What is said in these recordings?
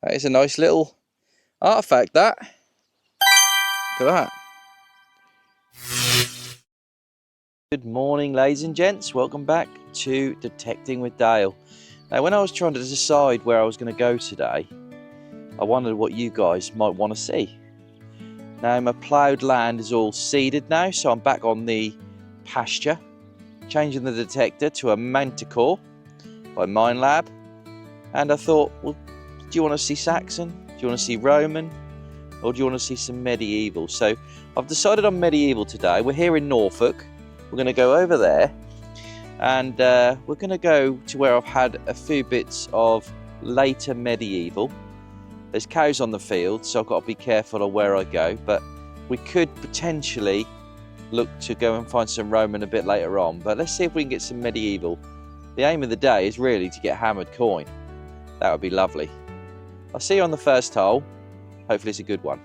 That is a nice little artefact, that. Look at that. Good morning, ladies and gents. Welcome back to Detecting with Dale. Now, when I was trying to decide where I was going to go today, I wondered what you guys might want to see. Now, my ploughed land is all seeded now, so I'm back on the pasture, changing the detector to a Manticore by Minelab. And I thought, well, do you want to see Saxon? Do you want to see Roman? Or do you want to see some medieval? So I've decided on medieval today. We're here in Norfolk. We're going to go over there, and we're going to go to where I've had a few bits of later medieval. There's cows on the field, so I've got to be careful of where I go, but we could potentially look to go and find some Roman a bit later on, but let's see if we can get some medieval. The aim of the day is really to get hammered coin. That would be lovely. I'll see you on the first hole. Hopefully it's a good one.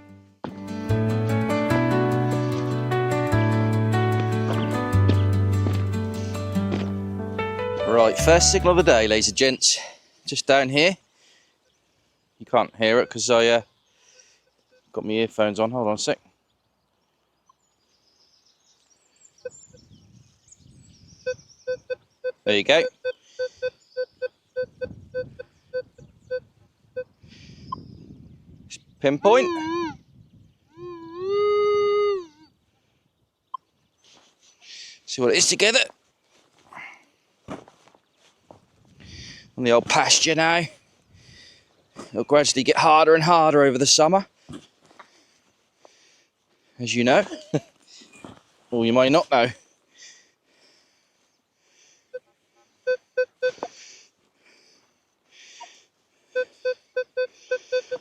Right, first signal of the day, ladies and gents. Just down here. You can't hear it because I got my earphones on. Hold on a sec. There you go. Pinpoint. See what it is together. On the old pasture now. It'll gradually get harder and harder over the summer, as you know, or you might not know.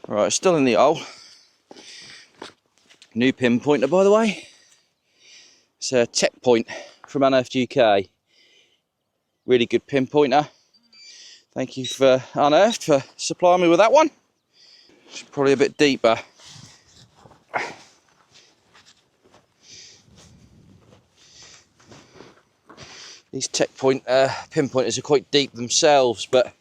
Right, still in the hole. New pinpointer, by the way. It's a Tech Point from Unearth UK. Really good pinpointer. Thank you for Unearthed for supplying me with that one. It's probably a bit deeper. These Tech Point pinpointers are quite deep themselves, but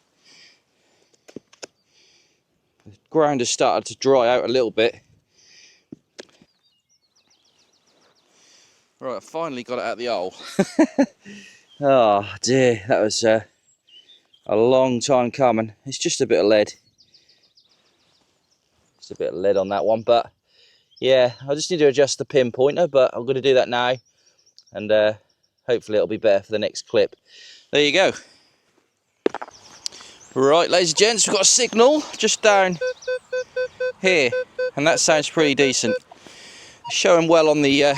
the ground has started to dry out a little bit. Right, I finally got it out of the hole. Oh dear, that was a long time coming. It's just a bit of lead. Just a bit of lead on that one, but yeah, I just need to adjust the pinpointer, but I'm going to do that now, and hopefully it'll be better for the next clip. There you go. Right, ladies and gents, we've got a signal just down here, and that sounds pretty decent. Showing well on the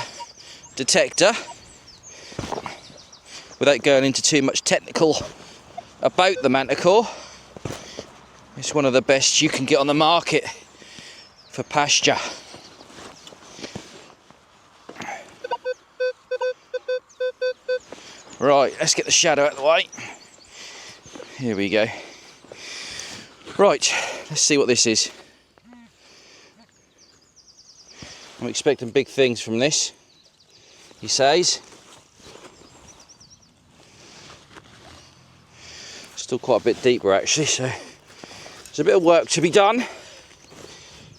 detector, without going into too much technical about the Manticore. It's one of the best you can get on the market for pasture. Right, let's get the shadow out of the way. Here we go. Right, let's see what this is. I'm expecting big things from this, he says. Still quite a bit deeper actually, so there's a bit of work to be done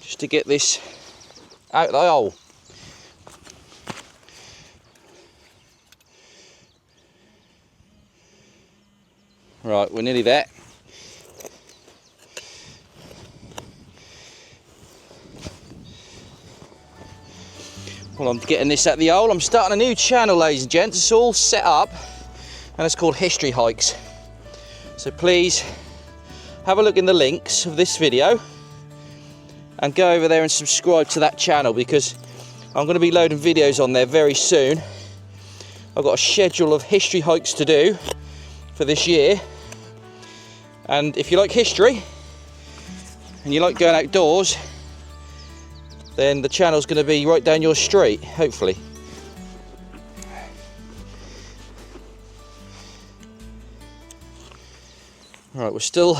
just to get this out of the hole. Right, we're nearly there. Well, I'm getting this out of the hole. I'm starting a new channel, ladies and gents. It's all set up, and it's called History Hikes. So please have a look in the links of this video and go over there and subscribe to that channel, because I'm going to be loading videos on there very soon. I've got a schedule of history hikes to do for this year, and if you like history and you like going outdoors, then the channel's going to be right down your street, hopefully. Right, we're still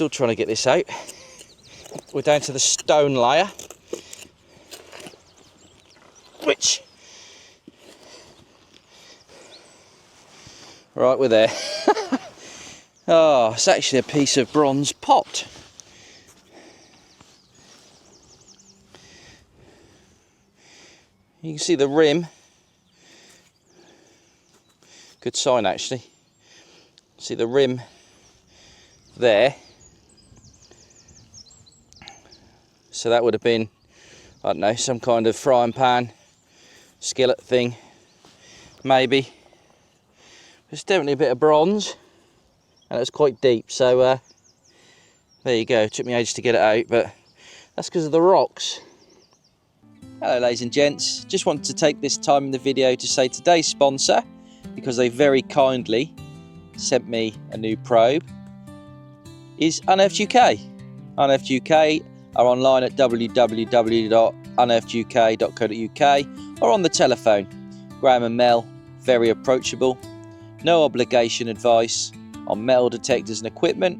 trying to get this out. We're down to the stone layer, which, right, we're there. Oh, it's actually a piece of bronze pot. You can see the rim. Good sign actually. See the rim there. So that would have been, I don't know, some kind of frying pan, skillet thing, maybe. It's definitely a bit of bronze, and it's quite deep, so there you go. It took me ages to get it out, but that's because of the rocks. Hello ladies and gents, just wanted to take this time in the video to say today's sponsor, because they very kindly sent me a new probe, is Unearthed UK. Unearthed UK are online at www.uneartheduk.co.uk or on the telephone. Graham and Mel, very approachable, no obligation advice on metal detectors and equipment,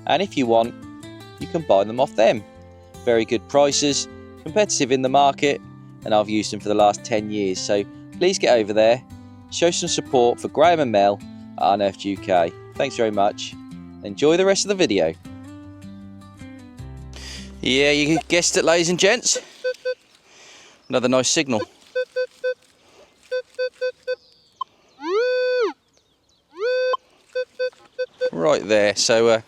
and if you want, you can buy them off them. Very good prices, competitive in the market, and I've used them for the last 10 years, so please get over there, show some support for Graham and Mel at Unearthed UK. Thanks very much. Enjoy the rest of the video. Yeah, you guessed it, ladies and gents. Another nice signal. Right there, so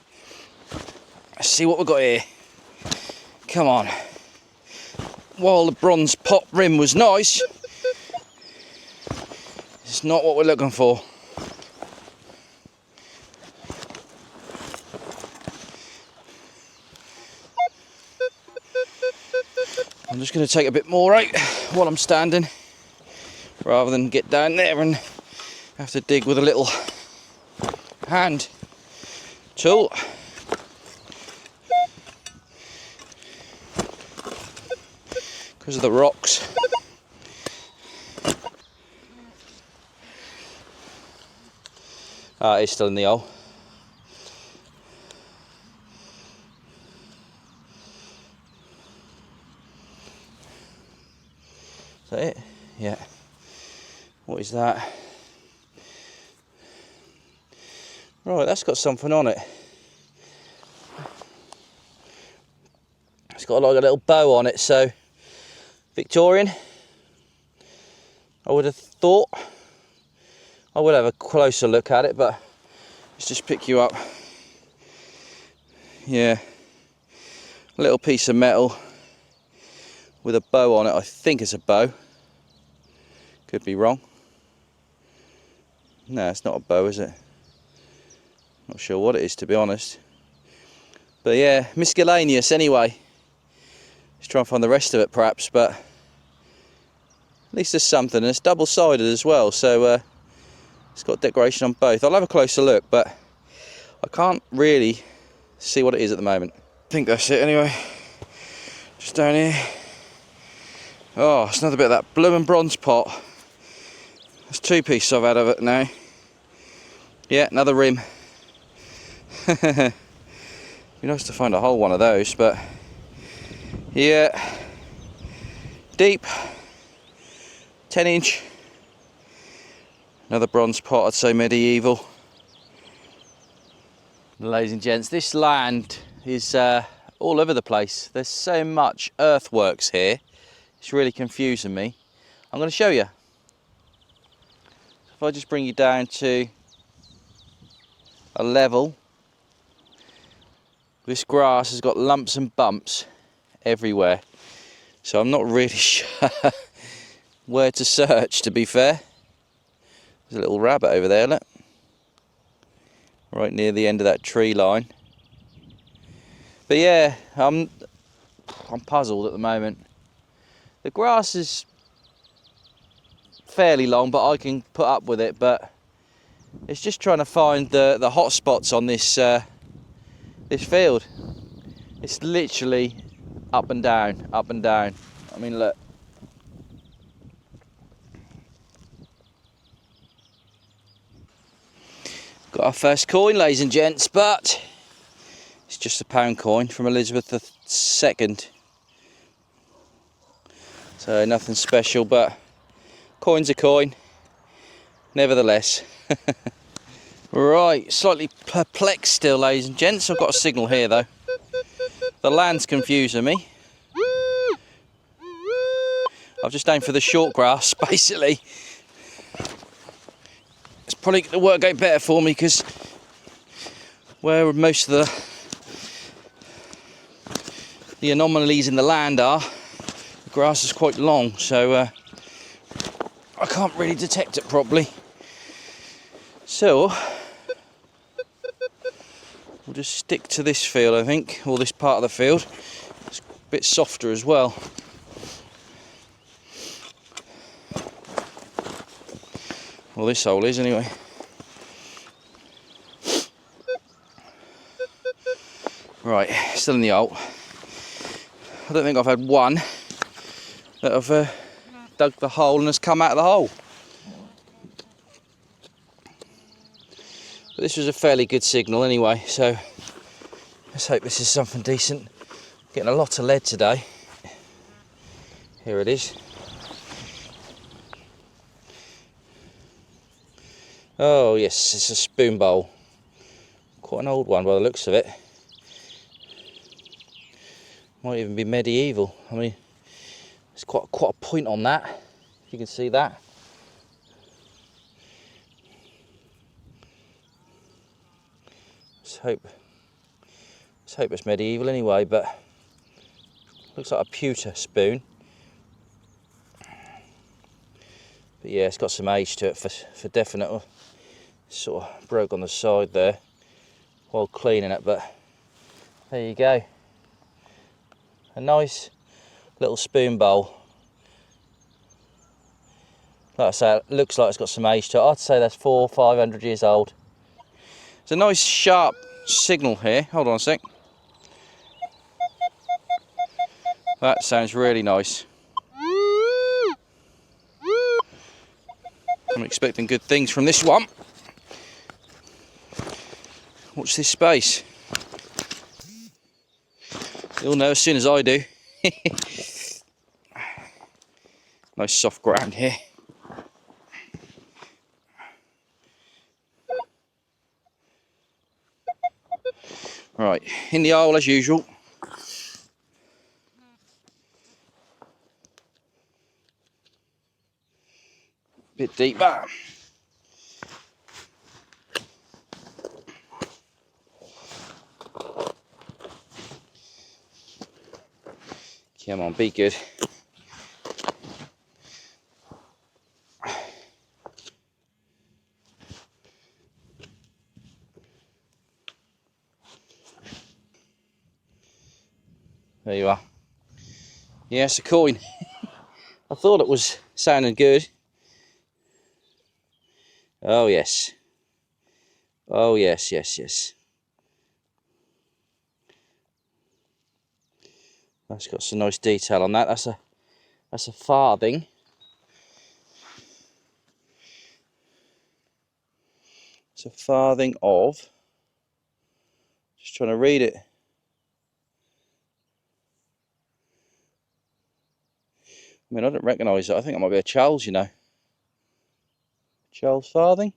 let's see what we've got here. Come on. While the bronze pot rim was nice, it's not what we're looking for. I'm just going to take a bit more out while I'm standing, rather than get down there and have to dig with a little hand tool. Because of the rocks. Ah, it's still in the hole. Is that it? Yeah. What is that? Right, that's got something on it. It's got like a little bow on it, so Victorian, I would have thought. I will have a closer look at it, but let's just pick you up. Yeah, a little piece of metal with a bow on it. I think it's a bow. Could be wrong. No, it's not a bow, is it? Not sure what it is, to be honest. But yeah, miscellaneous anyway. Let's try and find the rest of it perhaps, but at least there's something, and it's double-sided as well, so it's got decoration on both. I'll have a closer look, but I can't really see what it is at the moment. I think that's it anyway. Just down here. Oh, it's another bit of that blooming bronze pot. That's 2 pieces I've had of it now. Yeah, another rim. Be nice to find a whole one of those, but yeah, deep, 10-inch. Another bronze pot, I'd say medieval. Ladies and gents, this land is all over the place. There's so much earthworks here. It's really confusing me. I'm going to show you. If I just bring you down to a level, this grass has got lumps and bumps everywhere, so I'm not really sure where to search, to be fair. There's a little rabbit over there, look, right near the end of that tree line. But yeah, I'm puzzled at the moment. The grass is fairly long, but I can put up with it, but it's just trying to find the hot spots on this this field. It's literally up and down, up and down. I mean, look. Got our first coin, ladies and gents, but it's just a £1 coin from Elizabeth II. So nothing special, but coin's a coin, nevertheless. Right, slightly perplexed still, ladies and gents. I've got a signal here though. The land's confusing me. I've just aimed for the short grass, basically. It's probably going to work out better for me because where most of the anomalies in the land are, the grass is quite long, so I can't really detect it properly. So we'll just stick to this field, I think, or this part of the field. It's a bit softer as well. Well, this hole is anyway. Right, still in the hole. I don't think I've had one that I've dug the hole and has come out of the hole. But this was a fairly good signal anyway, so let's hope this is something decent. Getting a lot of lead today. Here it is. Oh yes, it's a spoon bowl. Quite an old one by the looks of it. Might even be medieval. I mean, there's quite a point on that, if you can see that. Let's hope it's medieval anyway, but looks like a pewter spoon. But yeah, it's got some age to it for definite. Sort of broke on the side there while cleaning it, but there you go. A nice little spoon bowl. Like I say, it looks like it's got some age to it. I'd say that's 400 or 500 years old. It's a nice sharp signal here. Hold on a sec. That sounds really nice. I'm expecting good things from this one. Watch this space. You'll know as soon as I do. Nice soft ground here. Right, in the hole as usual. Bit deeper. Come on, be good. There you are. Yeah, it's a coin. I thought it was sounding good. Oh yes. Oh yes, yes, yes. That's got some nice detail on that. That's a farthing. It's a farthing of. Just trying to read it. I mean, I don't recognise it. I think it might be a Charles, you know. Charles farthing?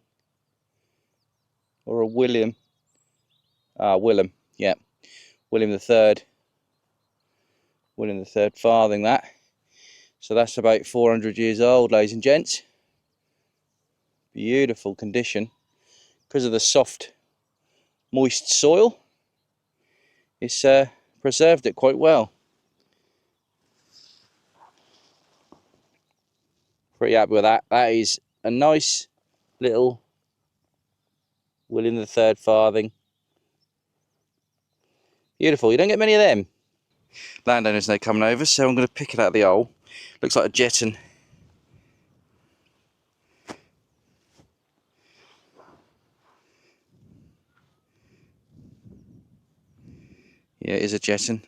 Or a William? Ah, Willem, yeah. William the Third. William the Third farthing, that. So that's about 400 years old, ladies and gents. Beautiful condition. Because of the soft, moist soil, it's preserved it quite well. Pretty happy with that. That is a nice little William the Third farthing. Beautiful. You don't get many of them. Landowners now coming over, so I'm going to pick it out of the hole. Looks like a jeton. Yeah, it is a jeton.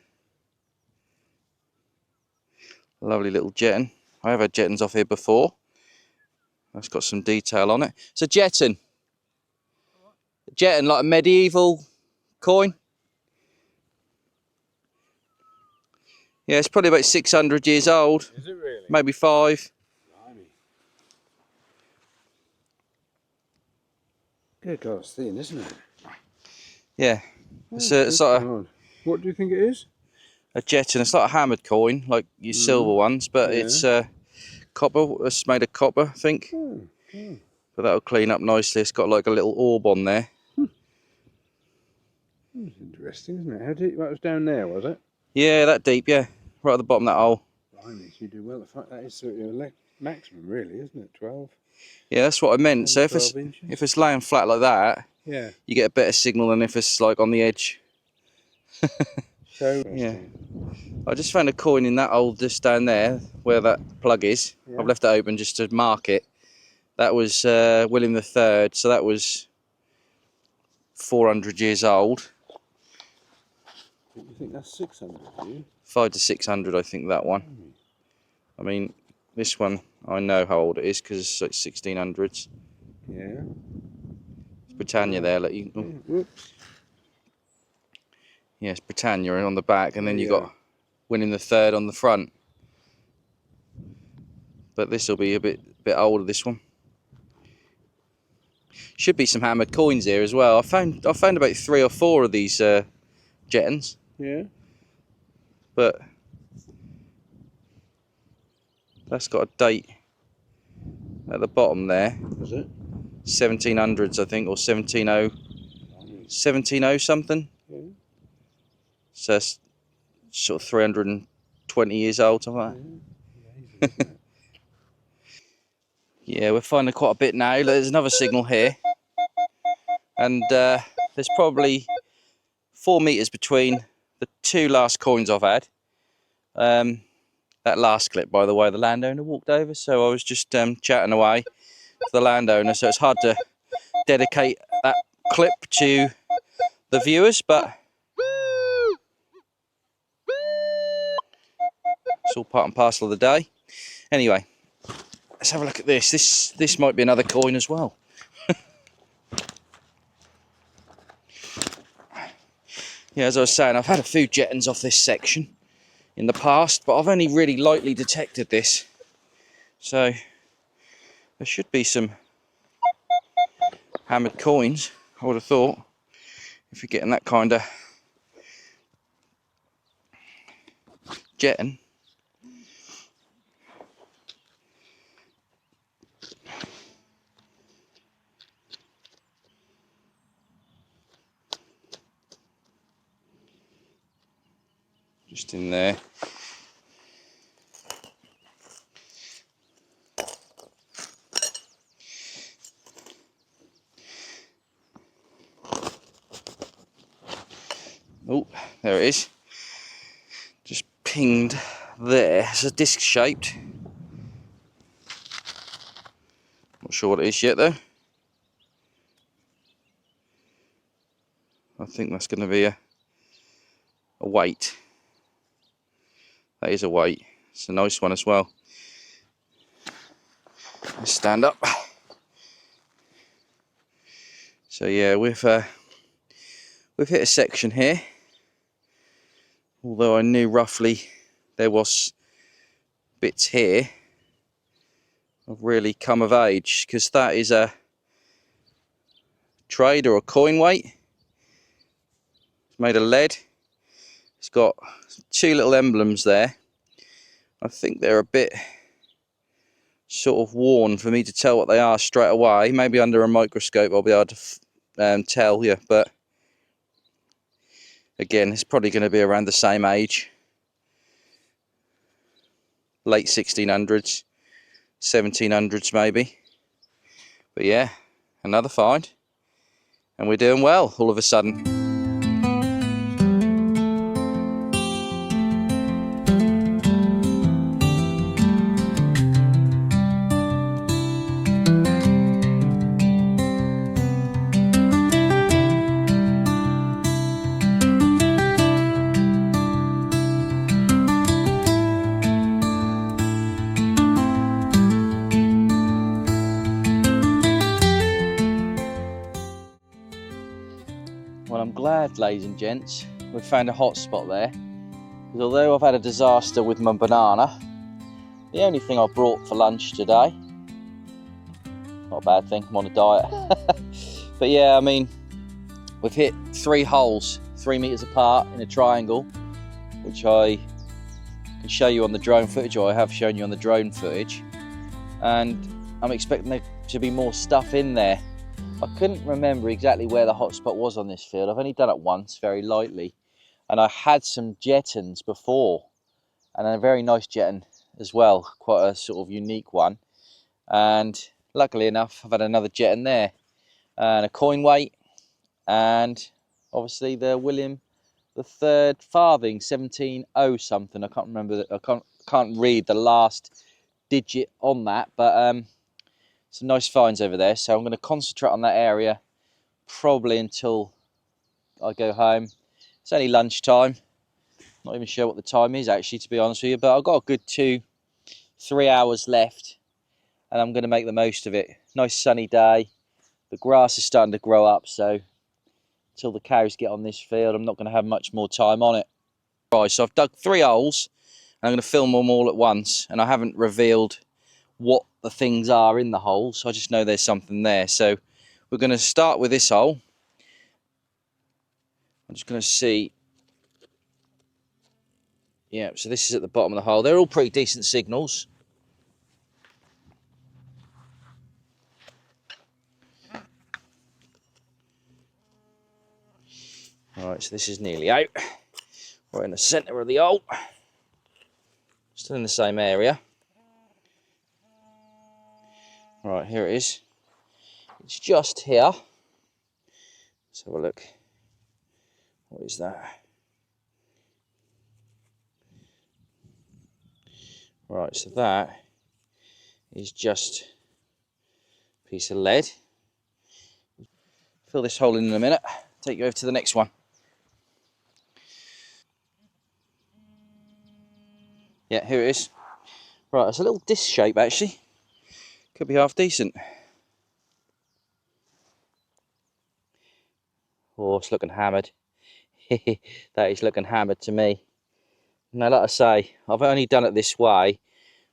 Lovely little jeton. I have had jetons off here before. That's got some detail on it. It's a jeton. A jeton, like a medieval coin. Yeah, it's probably about 600 years old. Is it really? Maybe 5. Blimey. Good God, it's thin, isn't it? Yeah. Oh, It's like what do you think it is? a jeton. It's like a hammered coin, like your silver ones, but Yeah. it's copper. It's made of copper, I think. But that'll clean up nicely. It's got like a little orb on there. That's interesting, isn't it? How deep? That was down there, was it? Yeah, that deep, yeah. Right at the bottom of that hole. Blimey, you do well. That is sort of your maximum, really, isn't it? 12. Yeah, that's what I meant. So if it's laying flat like that, yeah, you get a better signal than if it's like on the edge. So yeah. I just found a coin in that hole just down there where that plug is. Yeah. I've left it open just to mark it. That was William III, so that was 400 years old. You think that's 600, do you? 500 to 600, I think, that one. I mean, this one, I know how old it is because it's like 1600s. Yeah. It's Britannia there. Like you, Whoops. Yeah, it's Britannia on the back, and then you got William III on the front. But this will be a bit older, this one. Should be some hammered coins here as well. I found about 3 or 4 of these jettons. Yeah. But that's got a date at the bottom there. Is it? 1700s, I think, or 1700 something. Yeah. So it's sort of 320 years old, something like that. Yeah. Yeah, we're finding quite a bit now. There's another signal here. And there's probably 4 meters between the 2 last coins I've had. That last clip, by the way, the landowner walked over, so I was just chatting away to the landowner, so it's hard to dedicate that clip to the viewers, but it's all part and parcel of the day. Anyway, let's have a look at this. This might be another coin as well. Yeah, as I was saying, I've had a few jettons off this section in the past, but I've only really lightly detected this. So there should be some hammered coins, I would have thought, if you're getting that kind of jetton. Just in there. Oh, there it is. Just pinged there. It's a disc shaped. Not sure what it is yet though. I think that's going to be a weight. That is a weight. It's a nice one as well. Let's stand up. So yeah, we've hit a section here. Although I knew roughly there was bits here. I've really come of age, because that is a trade or a coin weight. It's made of lead. It's got 2 little emblems there. I think they're a bit sort of worn for me to tell what they are straight away. Maybe under a microscope I'll be able to tell you, but again, it's probably going to be around the same age. Late 1600s, 1700s maybe. But yeah, another find. And we're doing well all of a sudden. Well, I'm glad, ladies and gents, we've found a hot spot there. Because although I've had a disaster with my banana, the only thing I brought for lunch today, not a bad thing, I'm on a diet. But yeah, I mean, we've hit 3 holes, 3 meters apart in a triangle, which I can show you on the drone footage, or I have shown you on the drone footage. and I'm expecting there to be more stuff in there. I couldn't remember exactly where the hotspot was on this field. I've only done it once, very lightly, and I had some jettons before, and a very nice jetton as well, quite a sort of unique one. And luckily enough, I've had another jetton there, and a coin weight, and obviously the William the third farthing, 17.0 something. I can't remember. I can't read the last digit on that, but some nice finds over there. So I'm going to concentrate on that area probably until I go home. It's only lunchtime. Not even sure what the time is actually, to be honest with you, but I've got a good 2-3 hours left, and I'm going to make the most of it. Nice sunny day. The grass is starting to grow up, so until the cows get on this field, I'm not going to have much more time on it. Right, so I've dug 3 holes, and I'm going to film them all at once, and I haven't revealed what the things are in the holes, so I just know there's something there. So we're going to start with this hole. I'm just going to see. Yeah, so this is at the bottom of the hole. They're all pretty decent signals. Alright, so this is nearly out. We're in the centre of the hole. Still in the same area. Right, here it is. It's just here. Let's have a look. What is that? Right, so that is just a piece of lead. Fill this hole in a minute. Take you over to the next one. Yeah, here it is. Right, it's a little disc shape actually. Could be half decent. Oh, it's looking hammered. That is looking hammered to me. Now, like I say, I've only done it this way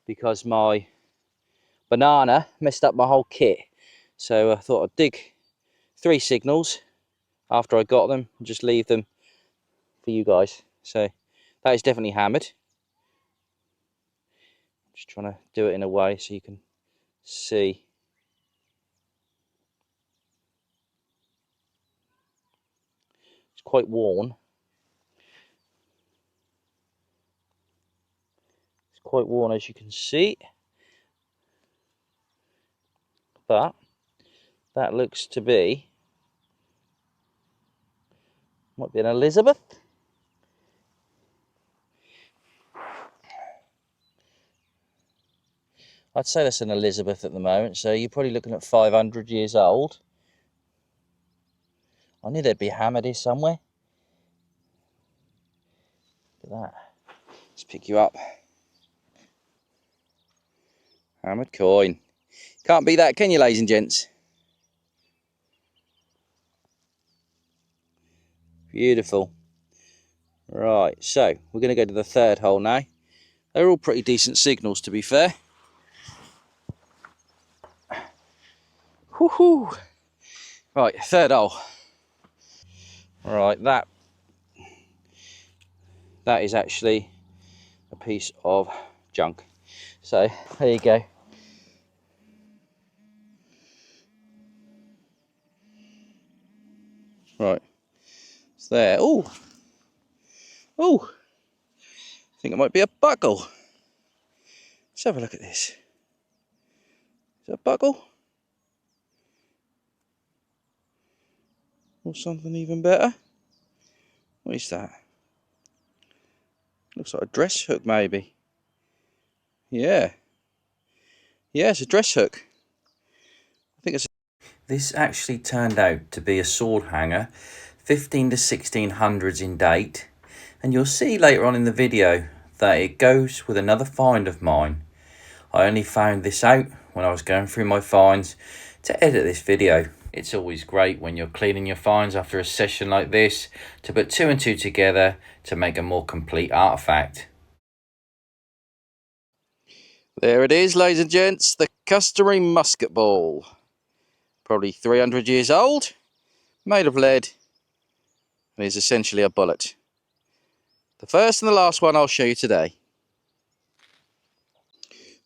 because my banana messed up my whole kit. So I thought I'd dig 3 signals after I got them and just leave them for you guys. So that is definitely hammered. Just trying to do it in a way so you can see. It's quite worn. It's quite worn, as you can see. But that looks to be, might be an Elizabeth. I'd say that's an Elizabeth at the moment, so you're probably looking at 500 years old. I knew there'd be a hammer here somewhere. Look at that. Let's pick you up. Hammered coin. Can't beat that, can you, ladies and gents? Beautiful. Right, so we're going to go to the 3rd hole now. They're all pretty decent signals, to be fair. Woohoo! Right, 3rd hole. Right, that is actually a piece of junk. So there you go. Right, it's there. Oh, oh! I think it might be a buckle. Let's have a look at this. Is it a buckle? Or something even better? What is that? Looks like a dress hook, maybe. Yeah. Yeah, it's a dress hook. I think it's. This actually turned out to be a sword hanger, 15 to 1600s in date, and you'll see later on in the video that it goes with another find of mine. I only found this out when I was going through my finds to edit this video. It's always great when you're cleaning your finds after a session like this to put 2 and 2 together to make a more complete artefact. There it is, ladies and gents, the customary musket ball. Probably 300 years old, made of lead, and is essentially a bullet. The first and the last one I'll show you today.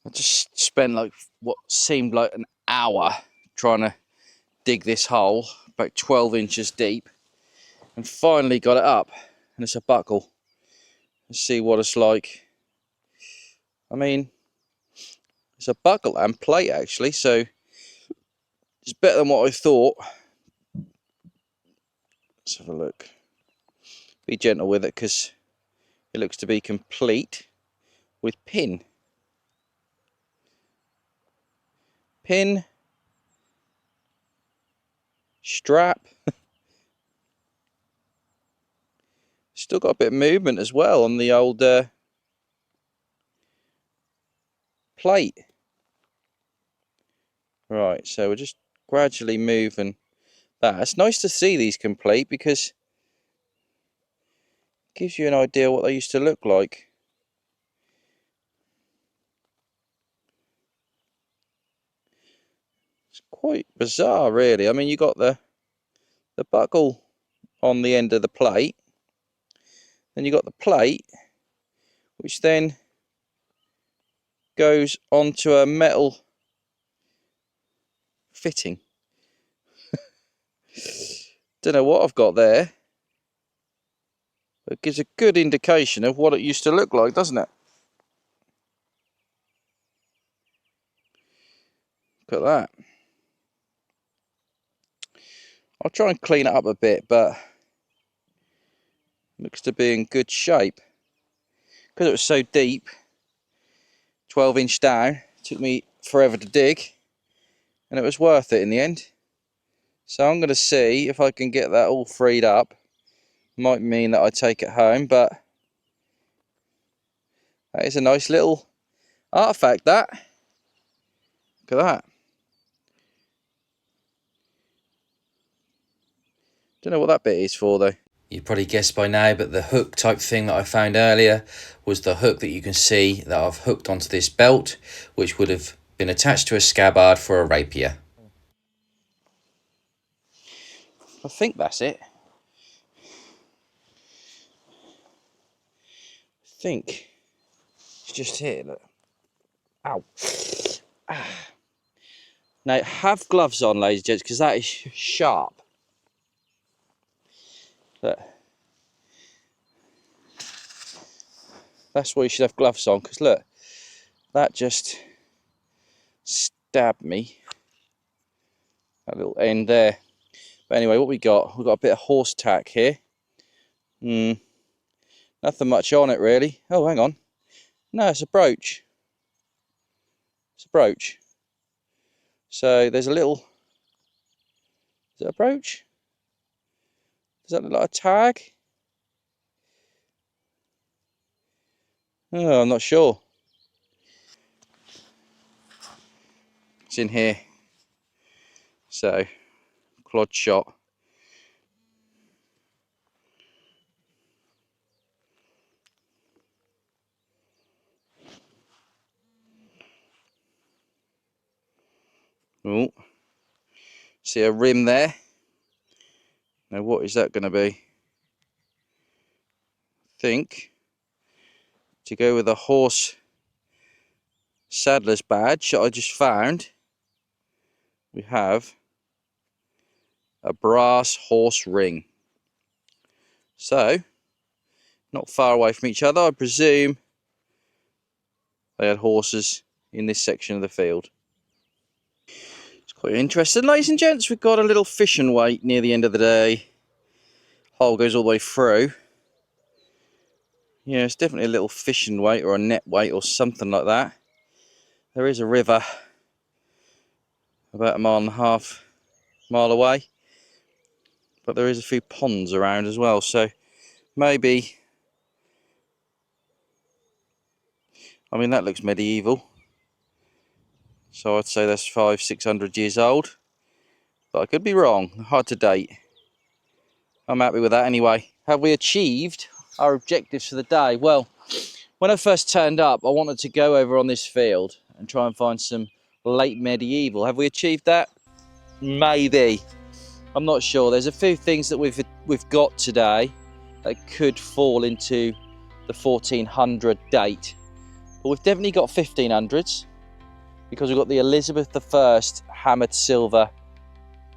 I just spent like what seemed like an hour trying to dig this hole, about 12 inches deep, and finally got it up, and it's a buckle. Let's see what it's like. I mean, it's a buckle and plate actually, so it's better than what I thought. Let's have a look. Be gentle with it because it looks to be complete with pin, strap. Still got a bit of movement as well on the old plate. Right, so we're just gradually moving that. It's nice to see these complete because it gives you an idea what they used to look like. It's quite bizarre really. I mean, you got the buckle on the end of the plate, then you got the plate which then goes onto a metal fitting. Don't know what I've got there. It gives a good indication of what it used to look like, doesn't it? Look at that. I'll try and clean it up a bit, but it looks to be in good shape. Because it was so deep, 12-inch down, it took me forever to dig, and it was worth it in the end. So I'm going to see if I can get that all freed up. Might mean that I take it home, but that is a nice little artifact, that. Look at that. Don't know what that bit is for though. You probably guessed by now, but the hook type thing that I found earlier was the hook that you can see that I've hooked onto this belt, which would have been attached to a scabbard for a rapier. I think that's it. I think it's just here, look. Ow. Ah. Now, have gloves on, ladies and gents, because that is sharp. Look. That's why you should have gloves on, because look, that just stabbed me. That little end there. But anyway, what we got? We've got a bit of horse tack here. Nothing much on it really. Oh, hang on. No, it's a brooch. It's a brooch. So there's a little... Is it a brooch? Does that look like a tag? Oh, I'm not sure. It's in here. So, clod shot. Oh, see a rim there. Now, what is that going to be? I think to go with a horse saddler's badge that I just found, we have a brass horse ring. So, not far away from each other. I presume they had horses in this section of the field. It's quite interesting. Ladies and gents, we've got a little fishing weight near the end of the day. Hole goes all the way through. Yeah, it's definitely a little fishing weight or a net weight or something like that. There is a river about 1.5 miles away, but there is a few ponds around as well, so maybe, I mean that looks medieval, so I'd say that's 500-600 years old, but I could be wrong, hard to date. I'm happy with that anyway. Have we achieved our objectives for the day? Well, when I first turned up, I wanted to go over on this field and try and find some late medieval. Have we achieved that? Maybe. I'm not sure. There's a few things that we've got today that could fall into the 1400 date, but we've definitely got 1500s. because we've got the Elizabeth I hammered silver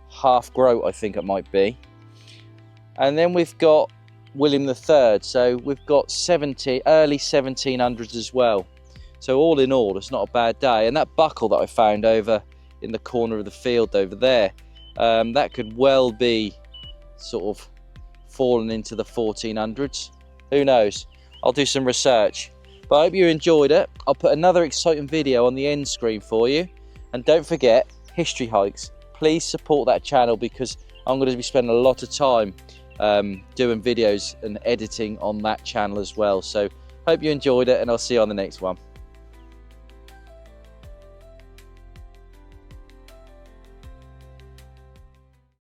half groat, I think it might be. And then we've got William III, so we've got early 1700s as well. So all in all, it's not a bad day. And that buckle that I found over in the corner of the field over there, that could well be sort of fallen into the 1400s. Who knows? I'll do some research. But I hope you enjoyed it. I'll put another exciting video on the end screen for you. And don't forget, history hikes. Please support that channel because I'm going to be spending a lot of time doing videos and editing on that channel as well. So hope you enjoyed it, and I'll see you on the next one.